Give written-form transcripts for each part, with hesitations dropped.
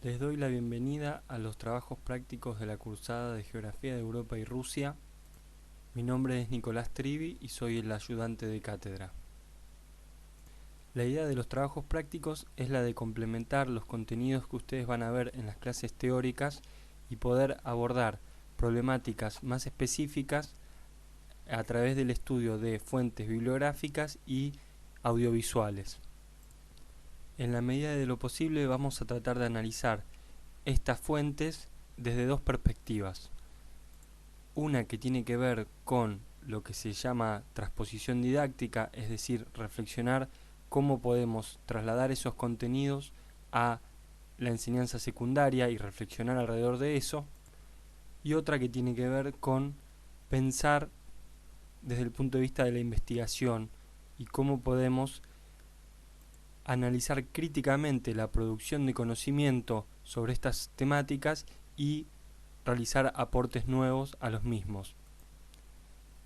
Les doy la bienvenida a los trabajos prácticos de la cursada de Geografía de Europa y Rusia. Mi nombre es Nicolás Trivi y soy el ayudante de cátedra. La idea de los trabajos prácticos es la de complementar los contenidos que ustedes van a ver en las clases teóricas y poder abordar problemáticas más específicas a través del estudio de fuentes bibliográficas y audiovisuales. En la medida de lo posible vamos a tratar de analizar estas fuentes desde dos perspectivas. Una que tiene que ver con lo que se llama transposición didáctica, es decir, reflexionar cómo podemos trasladar esos contenidos a la enseñanza secundaria y reflexionar alrededor de eso. Y otra que tiene que ver con pensar desde el punto de vista de la investigación y cómo podemos analizar críticamente la producción de conocimiento sobre estas temáticas y realizar aportes nuevos a los mismos.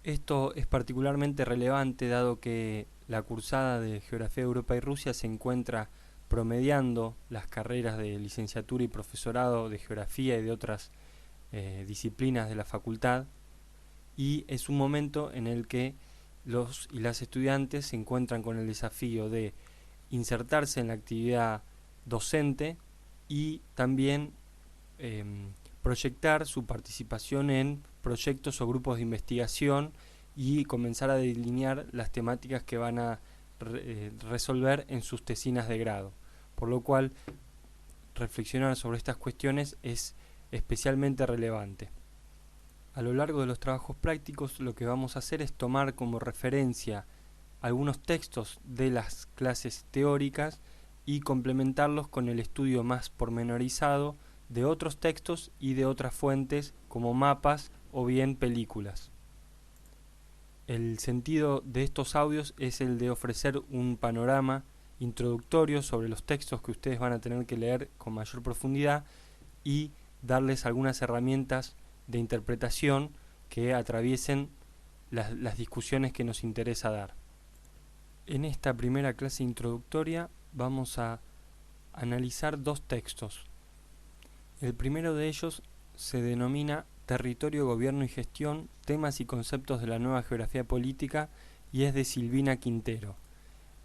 Esto es particularmente relevante dado que la cursada de Geografía de Europa y Rusia se encuentra promediando las carreras de licenciatura y profesorado de Geografía y de otras disciplinas de la facultad, y es un momento en el que los y las estudiantes se encuentran con el desafío de insertarse en la actividad docente y también proyectar su participación en proyectos o grupos de investigación y comenzar a delinear las temáticas que van a resolver en sus tesinas de grado. Por lo cual, reflexionar sobre estas cuestiones es especialmente relevante. A lo largo de los trabajos prácticos, lo que vamos a hacer es tomar como referencia algunos textos de las clases teóricas y complementarlos con el estudio más pormenorizado de otros textos y de otras fuentes como mapas o bien películas. El sentido de estos audios es el de ofrecer un panorama introductorio sobre los textos que ustedes van a tener que leer con mayor profundidad y darles algunas herramientas de interpretación que atraviesen las discusiones que nos interesa dar. En esta primera clase introductoria vamos a analizar dos textos. El primero de ellos se denomina Territorio, Gobierno y Gestión, temas y conceptos de la nueva geografía política y es de Silvina Quintero.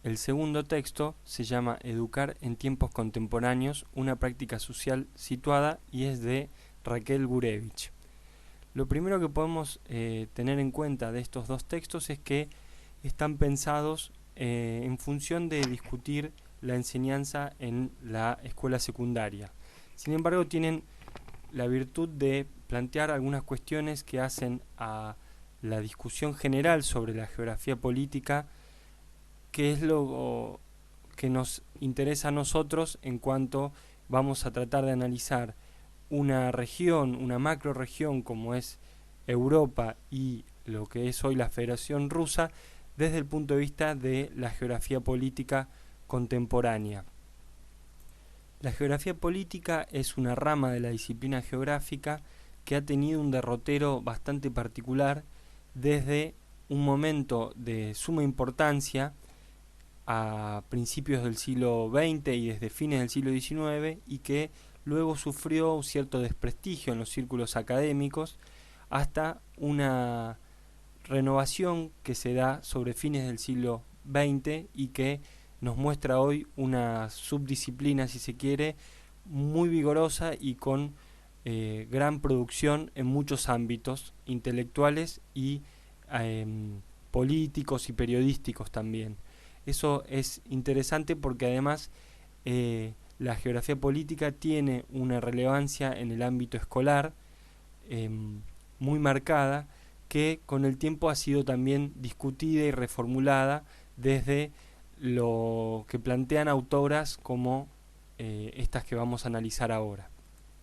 El segundo texto se llama Educar en tiempos contemporáneos, una práctica social situada y es de Raquel Gurevich. Lo primero que podemos tener en cuenta de estos dos textos es que están pensados en función de discutir la enseñanza en la escuela secundaria. Sin embargo, tienen la virtud de plantear algunas cuestiones que hacen a la discusión general sobre la geografía política, que es lo que nos interesa a nosotros en cuanto vamos a tratar de analizar una región, una macroregión como es Europa y lo que es hoy la Federación Rusa, desde el punto de vista de la geografía política contemporánea. La geografía política es una rama de la disciplina geográfica que ha tenido un derrotero bastante particular desde un momento de suma importancia a principios del siglo XX y desde fines del siglo XIX y que luego sufrió un cierto desprestigio en los círculos académicos hasta una renovación que se da sobre fines del siglo XX y que nos muestra hoy una subdisciplina, si se quiere, muy vigorosa y con gran producción en muchos ámbitos intelectuales y políticos y periodísticos también. Eso es interesante porque además la geografía política tiene una relevancia en el ámbito escolar muy marcada, que con el tiempo ha sido también discutida y reformulada desde lo que plantean autoras como estas que vamos a analizar ahora.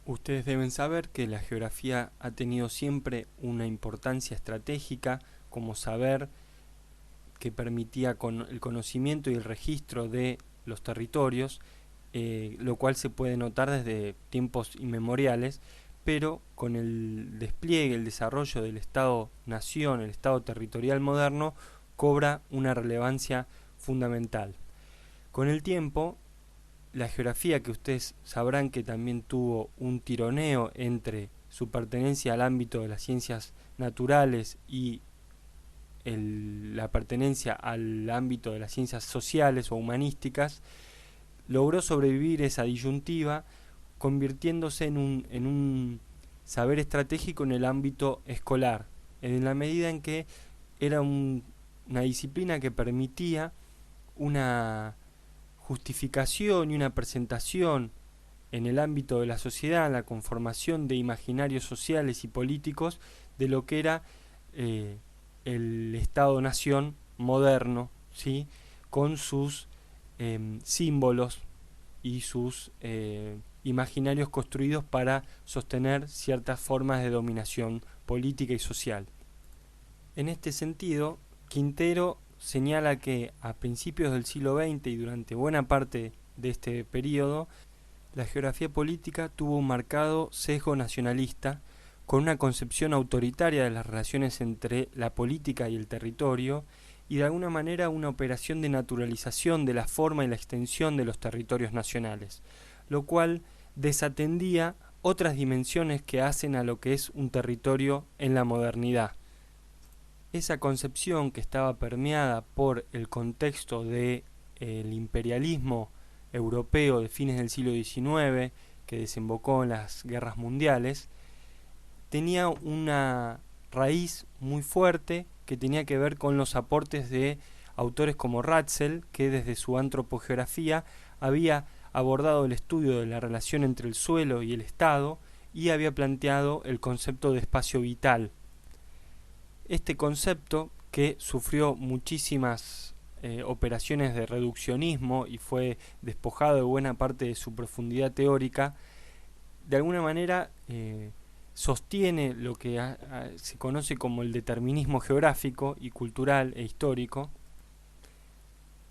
Ustedes deben saber que la geografía ha tenido siempre una importancia estratégica como saber que permitía el conocimiento y el registro de los territorios, lo cual se puede notar desde tiempos inmemoriales, pero con el despliegue, el desarrollo del Estado-Nación, el Estado territorial moderno, cobra una relevancia fundamental. Con el tiempo, la geografía, que ustedes sabrán que también tuvo un tironeo entre su pertenencia al ámbito de las ciencias naturales y la pertenencia al ámbito de las ciencias sociales o humanísticas, logró sobrevivir esa disyuntiva, convirtiéndose en un saber estratégico en el ámbito escolar, en la medida en que era una disciplina que permitía una justificación y una presentación en el ámbito de la sociedad, la conformación de imaginarios sociales y políticos de lo que era el Estado-Nación moderno, ¿sí? Con sus símbolos y sus imaginarios construidos para sostener ciertas formas de dominación política y social. En este sentido, Quintero señala que a principios del siglo XX y durante buena parte de este periodo, la geografía política tuvo un marcado sesgo nacionalista, con una concepción autoritaria de las relaciones entre la política y el territorio, y de alguna manera una operación de naturalización de la forma y la extensión de los territorios nacionales, lo cual desatendía otras dimensiones que hacen a lo que es un territorio en la modernidad. Esa concepción, que estaba permeada por el contexto del imperialismo europeo de fines del siglo XIX, que desembocó en las guerras mundiales, tenía una raíz muy fuerte que tenía que ver con los aportes de autores como Ratzel, que desde su antropogeografía había abordado el estudio de la relación entre el suelo y el Estado y había planteado el concepto de espacio vital. Este concepto, que sufrió muchísimas operaciones de reduccionismo y fue despojado de buena parte de su profundidad teórica, de alguna manera sostiene lo que se conoce como el determinismo geográfico y cultural e histórico,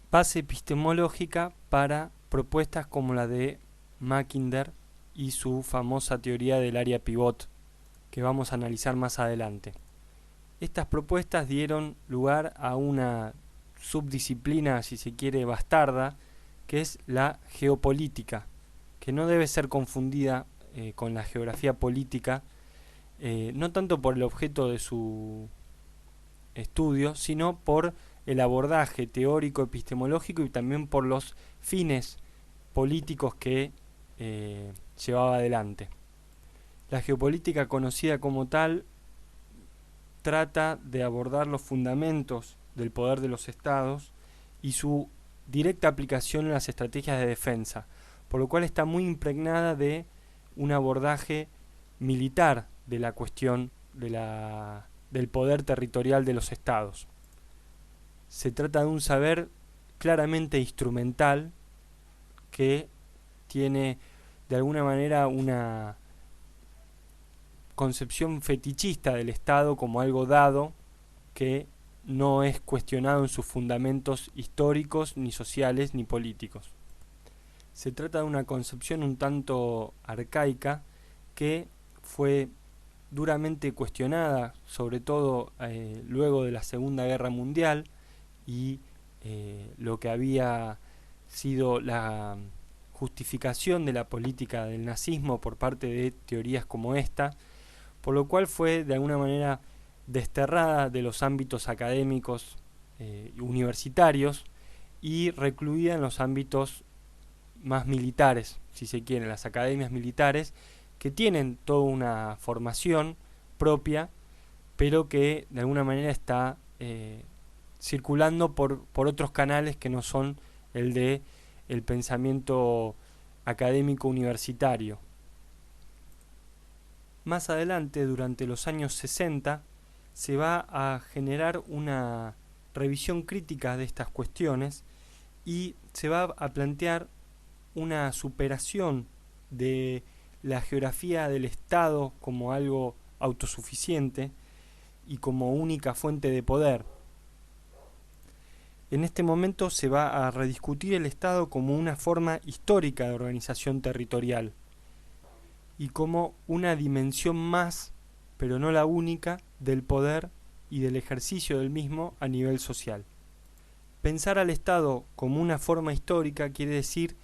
base epistemológica para propuestas como la de Mackinder y su famosa teoría del área pivot, que vamos a analizar más adelante. Estas propuestas dieron lugar a una subdisciplina, si se quiere, bastarda, que es la geopolítica, que no debe ser confundida con la geografía política, no tanto por el objeto de su estudio, sino por el abordaje teórico, epistemológico y también por los fines políticos que llevaba adelante. La geopolítica, conocida como tal, trata de abordar los fundamentos del poder de los estados y su directa aplicación en las estrategias de defensa, por lo cual está muy impregnada de un abordaje militar de la cuestión del poder territorial de los estados. Se trata de un saber claramente instrumental que tiene de alguna manera una concepción fetichista del Estado como algo dado que no es cuestionado en sus fundamentos históricos, ni sociales, ni políticos. Se trata de una concepción un tanto arcaica que fue duramente cuestionada, sobre todo luego de la Segunda Guerra Mundial y lo que había sido la justificación de la política del nazismo por parte de teorías como esta, por lo cual fue de alguna manera desterrada de los ámbitos académicos universitarios y recluida en los ámbitos más militares, si se quiere, las academias militares, que tienen toda una formación propia, pero que de alguna manera está circulando por otros canales que no son el de el pensamiento académico universitario. Más adelante, durante los años 60, se va a generar una revisión crítica de estas cuestiones y se va a plantear una superación de la geografía del Estado como algo autosuficiente y como única fuente de poder. En este momento se va a rediscutir el Estado como una forma histórica de organización territorial y como una dimensión más, pero no la única, del poder y del ejercicio del mismo a nivel social. Pensar al Estado como una forma histórica quiere decir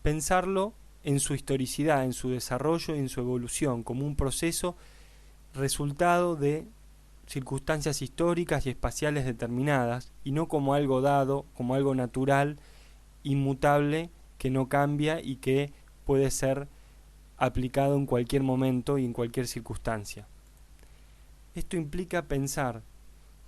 pensarlo en su historicidad, en su desarrollo y en su evolución, como un proceso resultado de circunstancias históricas y espaciales determinadas, y no como algo dado, como algo natural, inmutable, que no cambia y que puede ser aplicado en cualquier momento y en cualquier circunstancia. Esto implica pensar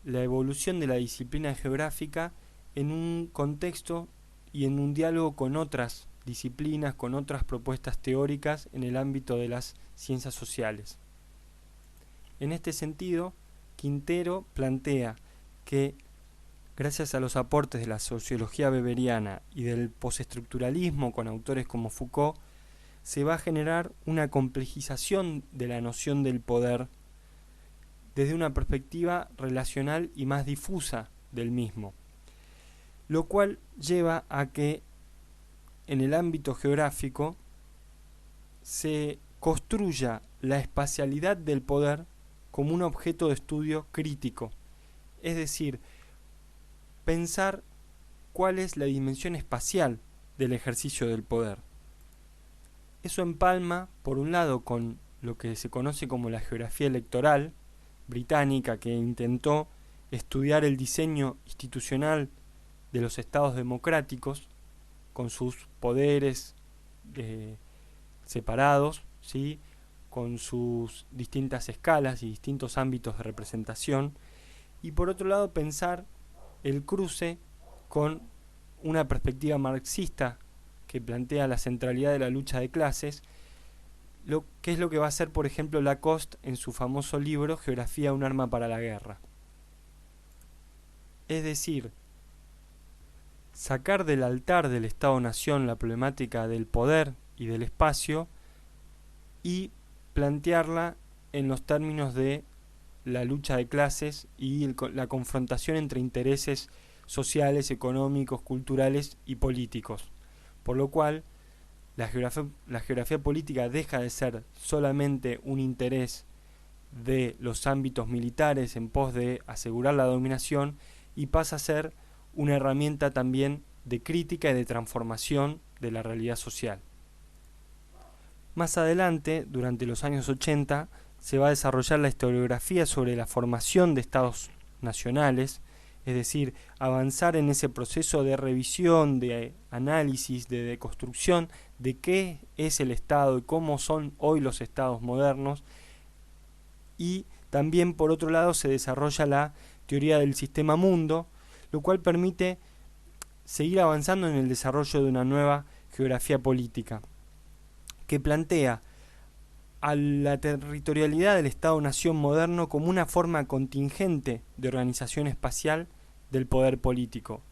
la evolución de la disciplina geográfica en un contexto y en un diálogo con otras disciplinas, con otras propuestas teóricas en el ámbito de las ciencias sociales. En este sentido, Quintero plantea que, gracias a los aportes de la sociología weberiana y del postestructuralismo con autores como Foucault, se va a generar una complejización de la noción del poder desde una perspectiva relacional y más difusa del mismo, lo cual lleva a que en el ámbito geográfico se construya la espacialidad del poder como un objeto de estudio crítico, es decir, pensar cuál es la dimensión espacial del ejercicio del poder. Eso empalma, por un lado, con lo que se conoce como la geografía electoral británica, que intentó estudiar el diseño institucional de los estados democráticos con sus poderes separados, ¿sí?, con sus distintas escalas y distintos ámbitos de representación, y por otro lado pensar el cruce con una perspectiva marxista que plantea la centralidad de la lucha de clases, que es lo que va a hacer, por ejemplo, Lacoste en su famoso libro Geografía, un arma para la guerra. Es decir, sacar del altar del Estado-Nación la problemática del poder y del espacio y plantearla en los términos de la lucha de clases y la confrontación entre intereses sociales, económicos, culturales y políticos. Por lo cual, la geografía política deja de ser solamente un interés de los ámbitos militares en pos de asegurar la dominación y pasa a ser una herramienta también de crítica y de transformación de la realidad social. Más adelante, durante los años 80, se va a desarrollar la historiografía sobre la formación de estados nacionales, es decir, avanzar en ese proceso de revisión, de análisis, de deconstrucción de qué es el Estado y cómo son hoy los estados modernos. Y también, por otro lado, se desarrolla la teoría del sistema mundo, lo cual permite seguir avanzando en el desarrollo de una nueva geografía política, que plantea a la territorialidad del Estado-Nación moderno como una forma contingente de organización espacial del poder político.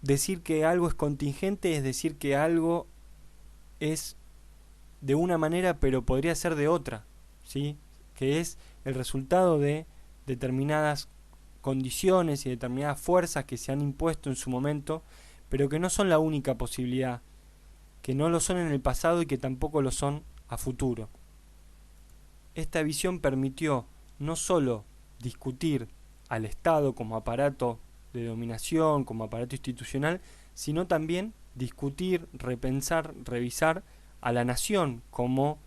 Decir que algo es contingente es decir que algo es de una manera pero podría ser de otra, ¿sí?, que es el resultado de determinadas condiciones y determinadas fuerzas que se han impuesto en su momento, pero que no son la única posibilidad, que no lo son en el pasado y que tampoco lo son a futuro. Esta visión permitió no solo discutir al Estado como aparato de dominación, como aparato institucional, sino también discutir, repensar, revisar a la nación como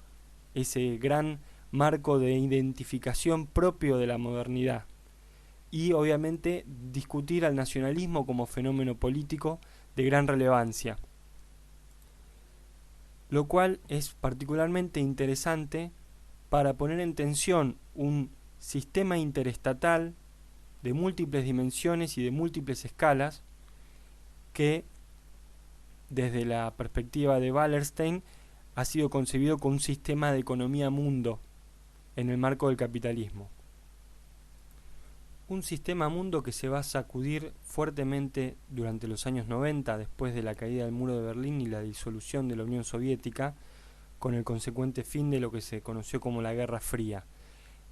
ese gran marco de identificación propio de la modernidad. Y obviamente discutir al nacionalismo como fenómeno político de gran relevancia, lo cual es particularmente interesante para poner en tensión un sistema interestatal de múltiples dimensiones y de múltiples escalas que, desde la perspectiva de Wallerstein, ha sido concebido como un sistema de economía mundo en el marco del capitalismo. Un sistema mundo que se va a sacudir fuertemente durante los años 90, después de la caída del muro de Berlín y la disolución de la Unión Soviética, con el consecuente fin de lo que se conoció como la Guerra Fría.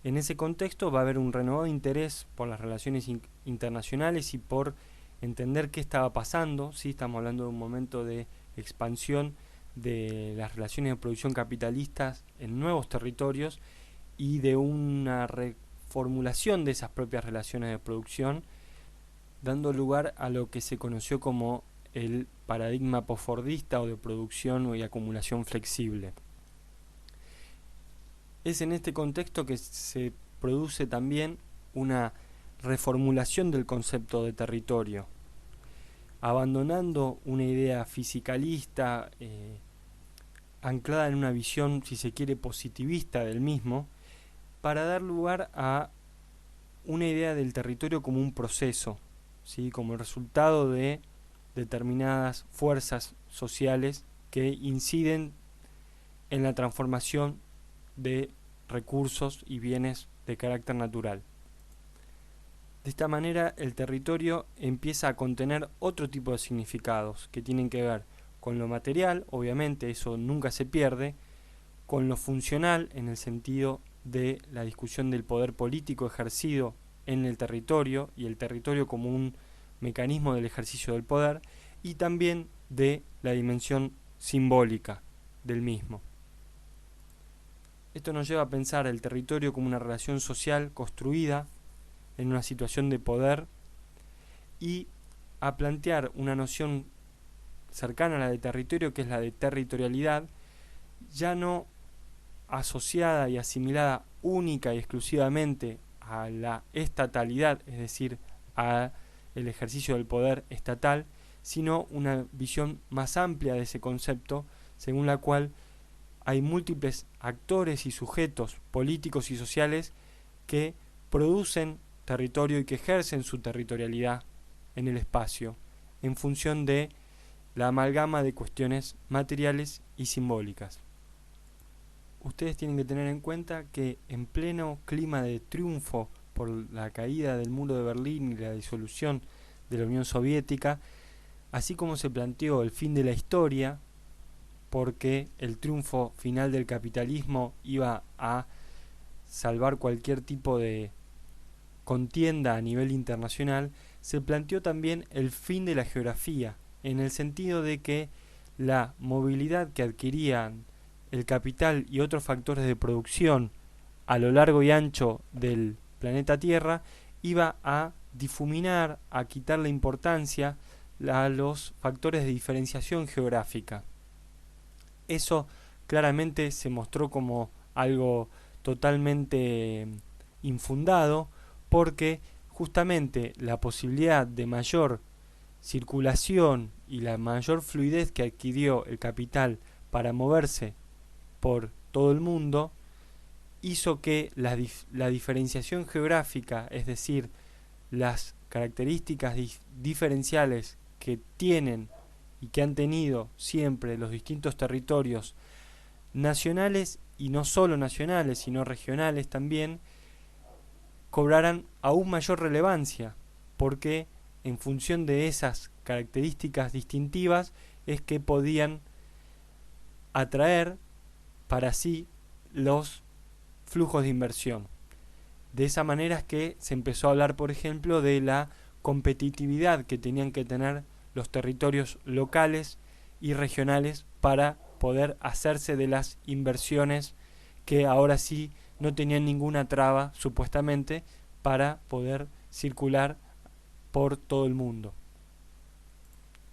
En ese contexto va a haber un renovado interés por las relaciones internacionales y por entender qué estaba pasando. Sí, estamos hablando de un momento de expansión de las relaciones de producción capitalistas en nuevos territorios y de una reformulación de esas propias relaciones de producción, dando lugar a lo que se conoció como el paradigma posfordista o de producción y acumulación flexible. Es en este contexto que se produce también una reformulación del concepto de territorio, abandonando una idea fisicalista anclada en una visión, si se quiere, positivista del mismo, para dar lugar a una idea del territorio como un proceso, ¿sí? Como el resultado de determinadas fuerzas sociales que inciden en la transformación de recursos y bienes de carácter natural. De esta manera, el territorio empieza a contener otro tipo de significados que tienen que ver con lo material, obviamente eso nunca se pierde, con lo funcional en el sentido de la discusión del poder político ejercido en el territorio y el territorio como un mecanismo del ejercicio del poder, y también de la dimensión simbólica del mismo. Esto nos lleva a pensar el territorio como una relación social construida en una situación de poder y a plantear una noción cercana a la de territorio, que es la de territorialidad, ya no asociada y asimilada única y exclusivamente a la estatalidad, es decir, a el ejercicio del poder estatal, sino una visión más amplia de ese concepto, según la cual hay múltiples actores y sujetos políticos y sociales que producen territorio y que ejercen su territorialidad en el espacio, en función de la amalgama de cuestiones materiales y simbólicas. Ustedes tienen que tener en cuenta que en pleno clima de triunfo por la caída del muro de Berlín y la disolución de la Unión Soviética, así como se planteó el fin de la historia, porque el triunfo final del capitalismo iba a salvar cualquier tipo de contienda a nivel internacional, se planteó también el fin de la geografía, en el sentido de que la movilidad que adquirían el capital y otros factores de producción a lo largo y ancho del planeta Tierra iba a difuminar, a quitarle importancia a los factores de diferenciación geográfica. Eso claramente se mostró como algo totalmente infundado, porque justamente la posibilidad de mayor circulación y la mayor fluidez que adquirió el capital para moverse por todo el mundo hizo que la diferenciación geográfica, es decir, las características diferenciales que tienen y que han tenido siempre los distintos territorios nacionales, y no solo nacionales, sino regionales también, cobraran aún mayor relevancia, porque en función de esas características distintivas es que podían atraer para sí los flujos de inversión. De esa manera es que se empezó a hablar, por ejemplo, de la competitividad que tenían que tener los territorios locales y regionales para poder hacerse de las inversiones que ahora sí no tenían ninguna traba, supuestamente, para poder circular por todo el mundo.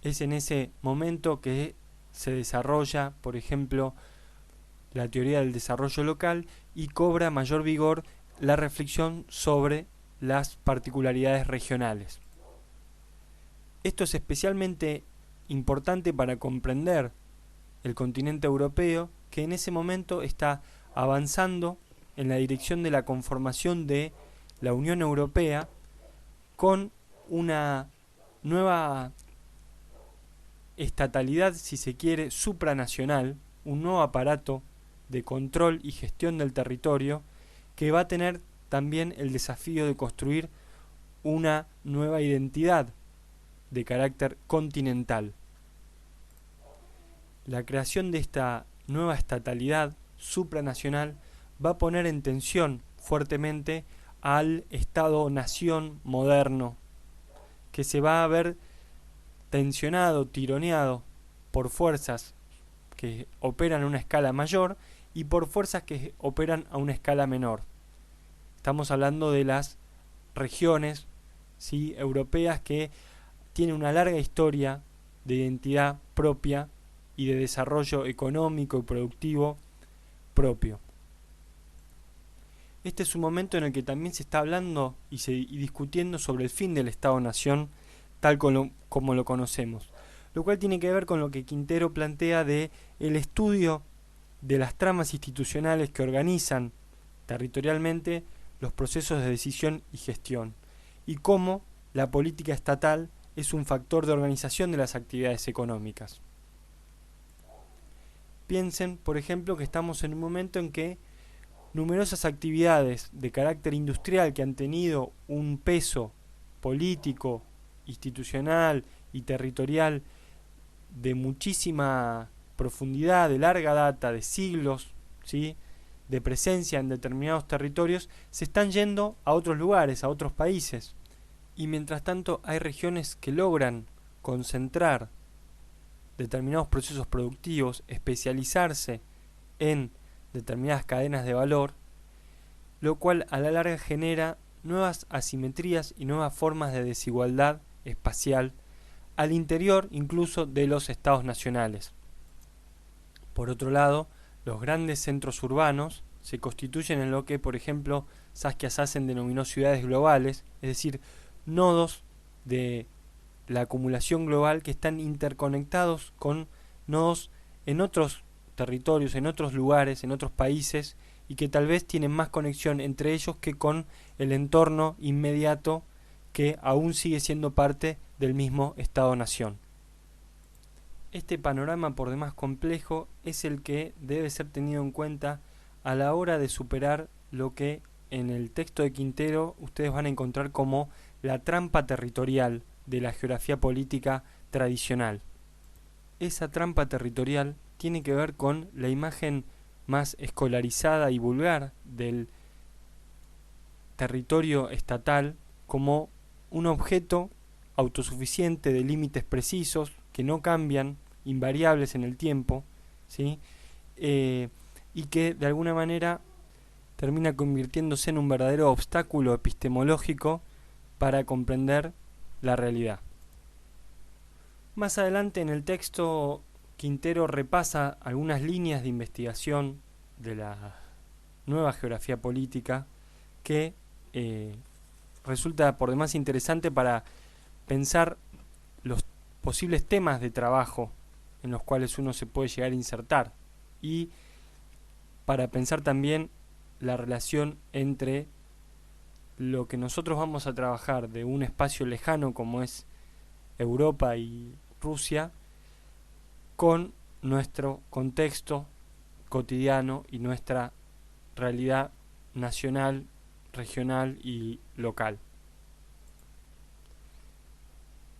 Es en ese momento que se desarrolla, por ejemplo, la teoría del desarrollo local y cobra mayor vigor la reflexión sobre las particularidades regionales. Esto es especialmente importante para comprender el continente europeo, que en ese momento está avanzando en la dirección de la conformación de la Unión Europea con una nueva estatalidad, si se quiere, supranacional, un nuevo aparato de control y gestión del territorio que va a tener también el desafío de construir una nueva identidad de carácter continental. La creación de esta nueva estatalidad supranacional va a poner en tensión fuertemente al Estado-nación moderno, que se va a ver tensionado, tironeado por fuerzas que operan a una escala mayor y por fuerzas que operan a una escala menor. Estamos hablando de las regiones, ¿sí?, europeas, que tienen una larga historia de identidad propia y de desarrollo económico y productivo propio. Este es un momento en el que también se está hablando y discutiendo sobre el fin del Estado-Nación tal como lo conocemos, lo cual tiene que ver con lo que Quintero plantea de el estudio de las tramas institucionales que organizan territorialmente los procesos de decisión y gestión, y cómo la política estatal es un factor de organización de las actividades económicas. Piensen, por ejemplo, que estamos en un momento en que numerosas actividades de carácter industrial que han tenido un peso político, institucional y territorial de muchísima profundidad, de larga data, de siglos, ¿sí?, de presencia en determinados territorios, se están yendo a otros lugares, a otros países. Y mientras tanto hay regiones que logran concentrar determinados procesos productivos, especializarse en determinadas cadenas de valor, lo cual a la larga genera nuevas asimetrías y nuevas formas de desigualdad espacial al interior incluso de los estados nacionales. Por otro lado, los grandes centros urbanos se constituyen en lo que, por ejemplo, Saskia Sassen denominó ciudades globales, es decir, nodos de la acumulación global que están interconectados con nodos en otros territorios, en otros lugares, en otros países, y que tal vez tienen más conexión entre ellos que con el entorno inmediato que aún sigue siendo parte del mismo Estado-Nación. Este panorama, por demás complejo, es el que debe ser tenido en cuenta a la hora de superar lo que en el texto de Quintero ustedes van a encontrar como la trampa territorial de la geografía política tradicional. Esa trampa territorial tiene que ver con la imagen más escolarizada y vulgar del territorio estatal como un objeto autosuficiente de límites precisos que no cambian, invariables en el tiempo, ¿sí? Y que de alguna manera termina convirtiéndose en un verdadero obstáculo epistemológico para comprender la realidad. Más adelante en el texto, Quintero repasa algunas líneas de investigación de la nueva geografía política que resulta por demás interesante para pensar los posibles temas de trabajo en los cuales uno se puede llegar a insertar y para pensar también la relación entre lo que nosotros vamos a trabajar de un espacio lejano como es Europa y Rusia con nuestro contexto cotidiano y nuestra realidad nacional, regional y local.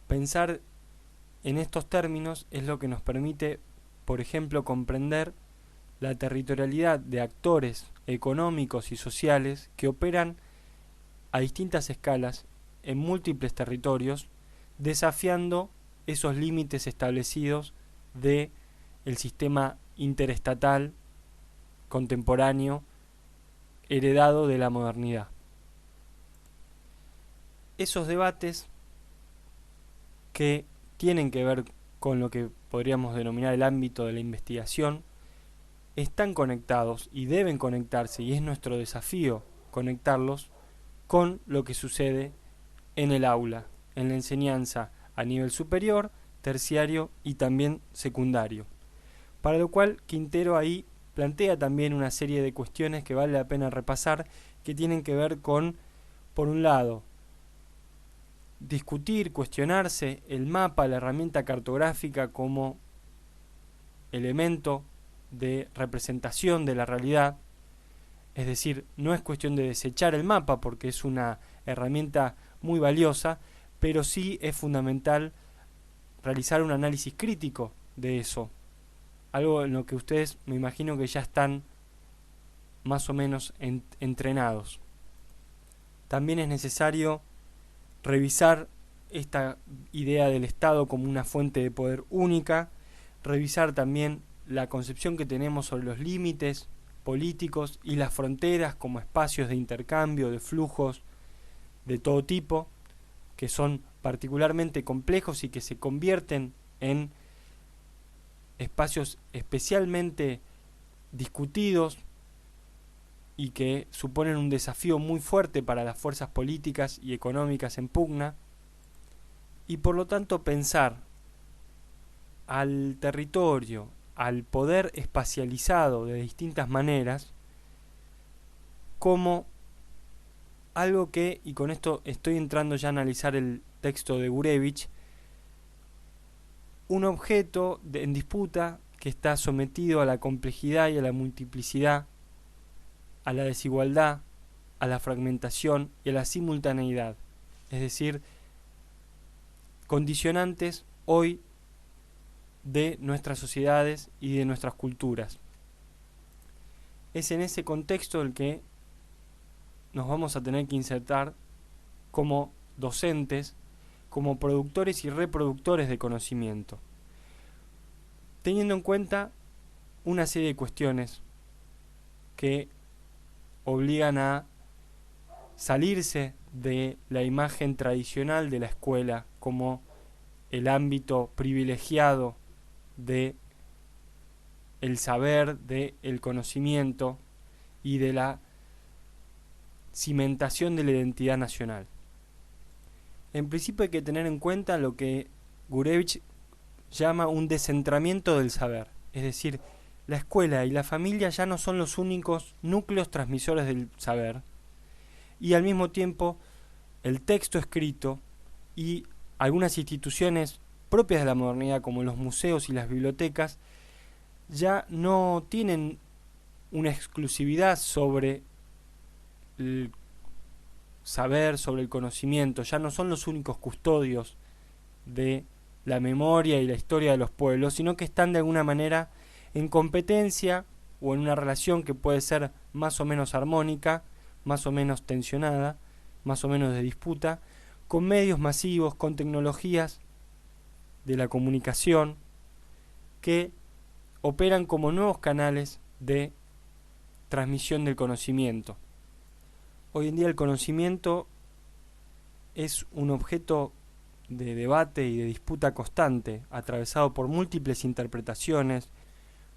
Pensar en estos términos es lo que nos permite, por ejemplo, comprender la territorialidad de actores económicos y sociales que operan a distintas escalas en múltiples territorios, desafiando esos límites establecidos de el sistema interestatal contemporáneo heredado de la modernidad. Esos debates que tienen que ver con lo que podríamos denominar el ámbito de la investigación están conectados y deben conectarse, y es nuestro desafío conectarlos con lo que sucede en el aula, en la enseñanza a nivel superior, terciario y también secundario. Para lo cual Quintero ahí plantea también una serie de cuestiones que vale la pena repasar, que tienen que ver con, por un lado, discutir, cuestionarse el mapa, la herramienta cartográfica como elemento de representación de la realidad. Es decir, no es cuestión de desechar el mapa porque es una herramienta muy valiosa, pero sí es fundamental realizar un análisis crítico de eso. Algo en lo que ustedes me imagino que ya están más o menos entrenados. También es necesario revisar esta idea del Estado como una fuente de poder única, revisar también la concepción que tenemos sobre los límites políticos y las fronteras como espacios de intercambio, de flujos de todo tipo, que son particularmente complejos y que se convierten en espacios especialmente discutidos y que suponen un desafío muy fuerte para las fuerzas políticas y económicas en pugna, y por lo tanto pensar al territorio, al poder espacializado de distintas maneras, como algo que, y con esto estoy entrando ya a analizar el texto de Gurevich, un objeto en disputa que está sometido a la complejidad y a la multiplicidad, a la desigualdad, a la fragmentación y a la simultaneidad, es decir, condicionantes hoy de nuestras sociedades y de nuestras culturas. Es en ese contexto el que nos vamos a tener que insertar como docentes, como productores y reproductores de conocimiento, teniendo en cuenta una serie de cuestiones que obligan a salirse de la imagen tradicional de la escuela como el ámbito privilegiado de el saber, de el conocimiento y de la cimentación de la identidad nacional. En principio hay que tener en cuenta lo que Gurevich llama un descentramiento del saber, es decir, la escuela y la familia ya no son los únicos núcleos transmisores del saber, y al mismo tiempo el texto escrito y algunas instituciones propias de la modernidad como los museos y las bibliotecas ya no tienen una exclusividad sobre el saber, sobre el conocimiento, ya no son los únicos custodios de la memoria y la historia de los pueblos, sino que están de alguna manera en competencia o en una relación que puede ser más o menos armónica, más o menos tensionada, más o menos de disputa, con medios masivos, con tecnologías de la comunicación que operan como nuevos canales de transmisión del conocimiento. Hoy en día el conocimiento es un objeto de debate y de disputa constante, atravesado por múltiples interpretaciones,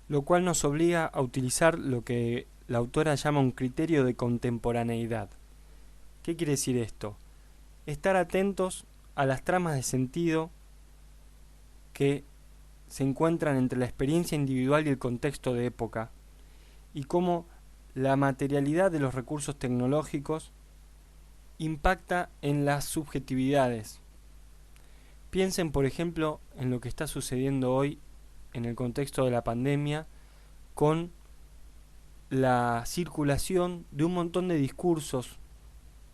lo cual nos obliga a utilizar lo que la autora llama un criterio de contemporaneidad. ¿Qué quiere decir esto? Estar atentos a las tramas de sentido que se encuentran entre la experiencia individual y el contexto de época, y cómo la materialidad de los recursos tecnológicos impacta en las subjetividades. Piensen, por ejemplo, en lo que está sucediendo hoy en el contexto de la pandemia con la circulación de un montón de discursos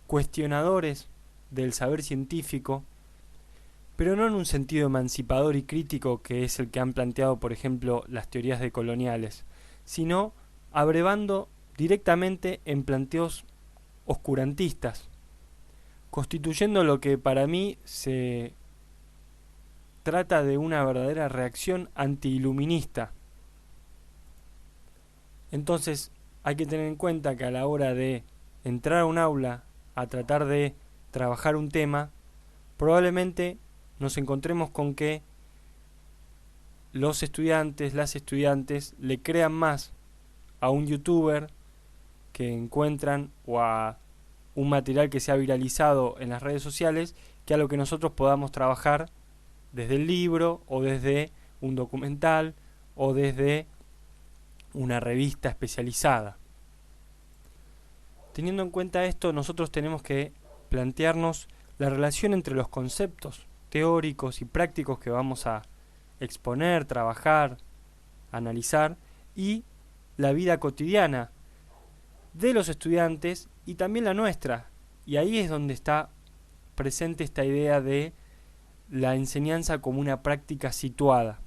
cuestionadores del saber científico, pero no en un sentido emancipador y crítico que es el que han planteado, por ejemplo, las teorías decoloniales, sino abrevando directamente en planteos oscurantistas, constituyendo lo que para mí se trata de una verdadera reacción antiiluminista. Entonces hay que tener en cuenta que a la hora de entrar a un aula a tratar de trabajar un tema, probablemente nos encontremos con que los estudiantes, las estudiantes le crean más a un youtuber que encuentran o a un material que se ha viralizado en las redes sociales que a lo que nosotros podamos trabajar desde el libro o desde un documental o desde una revista especializada. Teniendo en cuenta esto, nosotros tenemos que plantearnos la relación entre los conceptos teóricos y prácticos que vamos a exponer, trabajar, analizar, y la vida cotidiana de los estudiantes y también la nuestra. Y ahí es donde está presente esta idea de la enseñanza como una práctica situada,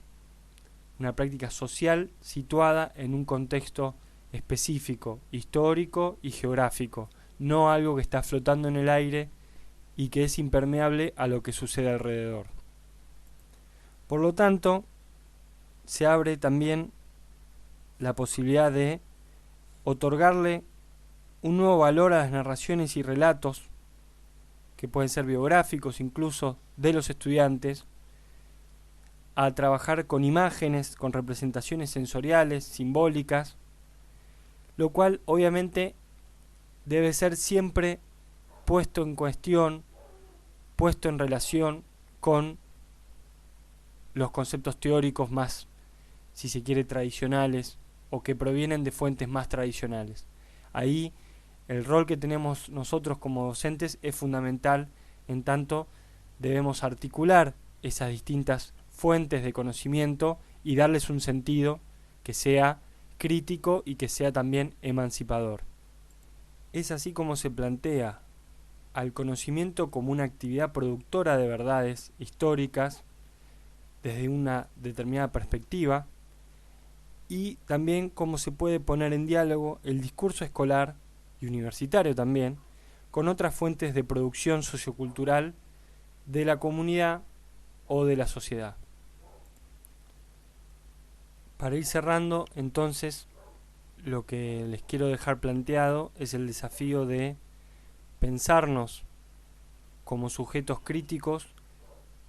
una práctica social situada en un contexto específico, histórico y geográfico, no algo que está flotando en el aire y que es impermeable a lo que sucede alrededor. Por lo tanto, se abre también la posibilidad de otorgarle un nuevo valor a las narraciones y relatos, que pueden ser biográficos incluso, de los estudiantes, a trabajar con imágenes, con representaciones sensoriales, simbólicas, lo cual obviamente debe ser siempre puesto en cuestión, puesto en relación con los conceptos teóricos más, si se quiere, tradicionales o que provienen de fuentes más tradicionales. Ahí el rol que tenemos nosotros como docentes es fundamental, en tanto debemos articular esas distintas fuentes de conocimiento y darles un sentido que sea crítico y que sea también emancipador. Es así como se plantea al conocimiento como una actividad productora de verdades históricas desde una determinada perspectiva, y también cómo se puede poner en diálogo el discurso escolar y universitario también con otras fuentes de producción sociocultural de la comunidad o de la sociedad. Para ir cerrando, entonces, lo que les quiero dejar planteado es el desafío de pensarnos como sujetos críticos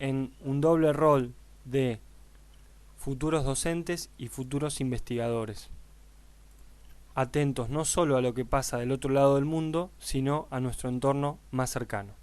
en un doble rol de futuros docentes y futuros investigadores, atentos no solo a lo que pasa del otro lado del mundo, sino a nuestro entorno más cercano.